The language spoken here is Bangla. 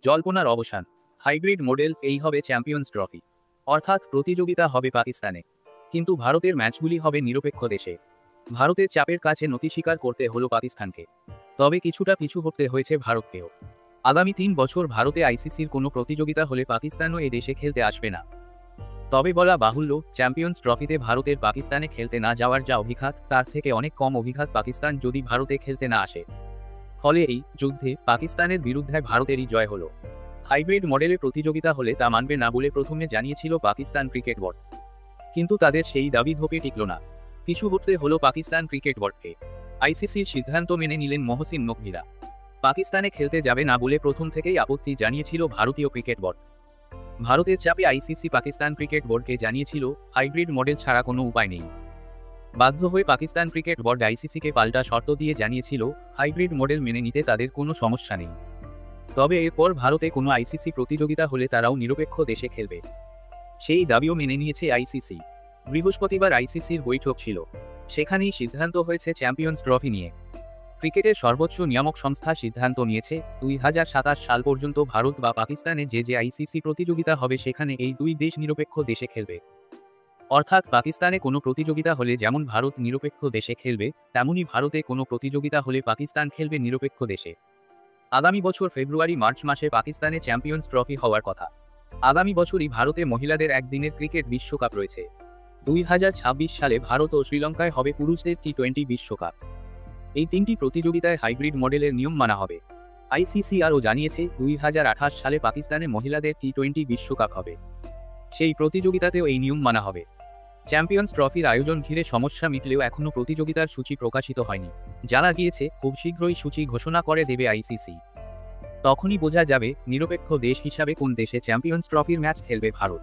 জল্পনার অবসান। হাইব্রিড মডেল এই হবে চ্যাম্পিয়ন্স ট্রফি, অর্থাৎ প্রতিযোগিতা হবে পাকিস্তানে, কিন্তু ভারতের ম্যাচগুলি হবে নিরপেক্ষ দেশে। ভারতের চাপের কাছে নতি স্বীকার করতে হলো পাকিস্তানকে, তবে কিছুটা পিছু হতে হয়েছে ভারতকেও। আগামী 3 বছর ভারতে আইসিসির কোনো প্রতিযোগিতা হলে পাকিস্তানও এ দেশে খেলতে আসবে না। তবে বলা বাহুল্য, চ্যাম্পিয়ন্স ট্রফিতে ভারতের পাকিস্তানে খেলতে না যাওয়ার যা অভিঘাত, তার থেকে অনেক কম অভিঘাত পাকিস্তান যদি ভারতে খেলতে না আসে। ফলে এই যুদ্ধে পাকিস্তানের বিরুদ্ধে ভারতেরই জয় হলো। হাইব্রিড মডেলে প্রতিযোগিতা হলে তা মানবে না বলে প্রথমে জানিয়েছিল পাকিস্তান ক্রিকেট বোর্ড, কিন্তু তাদের সেই দাবি ধোপে টিকল না। পিছু হটতে হলো পাকিস্তান ক্রিকেট বোর্ডকে। আইসিসির সিদ্ধান্ত মেনে নিলেন মহসিন নকভিরা। পাকিস্তানে খেলতে যাবে না বলে প্রথম থেকেই আপত্তি জানিয়েছিল ভারতীয় ক্রিকেট বোর্ড। ভারতের চাপে আইসিসি পাকিস্তান ক্রিকেট বোর্ডকে জানিয়েছিল হাইব্রিড মডেল ছাড়া কোনো উপায় নেই। বাধ্য হয়ে পাকিস্তান ক্রিকেট বোর্ড আইসিসিকে পাল্টা শর্ত দিয়ে জানিয়েছিল হাইব্রিড মডেল মেনে নিতে তাদের কোনো সমস্যা নেই, তবে এরপর ভারতে কোনো আইসিসি প্রতিযোগিতা হলে তারাও নিরপেক্ষ দেশে খেলবে। সেই দাবিও মেনে নিয়েছে আইসিসি। বৃহস্পতিবার আইসিসির বৈঠক ছিল, সেখানেই সিদ্ধান্ত হয়েছে চ্যাম্পিয়ন্স ট্রফি নিয়ে। ক্রিকেটের সর্বোচ্চ নিয়ামক সংস্থা সিদ্ধান্ত নিয়েছে 2027 সাল পর্যন্ত ভারত বা পাকিস্তানে যে আইসিসি প্রতিযোগিতা হবে সেখানে এই দুই দেশ নিরপেক্ষ দেশে খেলবে। অর্থাৎ পাকিস্তানে কোনো প্রতিযোগিতা হলে যেমন ভারত নিরপেক্ষ দেশে খেলবে, তেমনি ভারতে কোনো প্রতিযোগিতা হলে পাকিস্তান খেলবে নিরপেক্ষ দেশে। আগামী বছর ফেব্রুয়ারি-মার্চ মাসে পাকিস্তানে চ্যাম্পিয়ন্স ট্রফি হওয়ার কথা। আগামী বছরই ভারতে মহিলাদের একদিনের ক্রিকেট বিশ্বকাপ রয়েছে। 2026 সালে ভারত ও শ্রীলঙ্কায় হবে পুরুষদের টি-20 বিশ্বকাপ। এই 3টি প্রতিযোগিতায় হাইব্রিড মডেলের নিয়ম মানা হবে। আইসিসি আরও জানিয়েছে 2028 সালে পাকিস্তানে মহিলাদের টি-20 বিশ্বকাপ হবে, সেই প্রতিযোগিতাতেও এই নিয়ম মানা হবে। চ্যাম্পিয়ন্স ট্রফির আয়োজন ঘিরে সমস্যা মিটলেও এখনও প্রতিযোগিতার সূচি প্রকাশিত হয়নি। জানা গিয়েছে খুব শীঘ্রই সূচি ঘোষণা করে দেবে আইসিসি। তখনই বোঝা যাবে নিরপেক্ষ দেশ হিসাবে কোন দেশে চ্যাম্পিয়ন্স ট্রফির ম্যাচ খেলবে ভারত।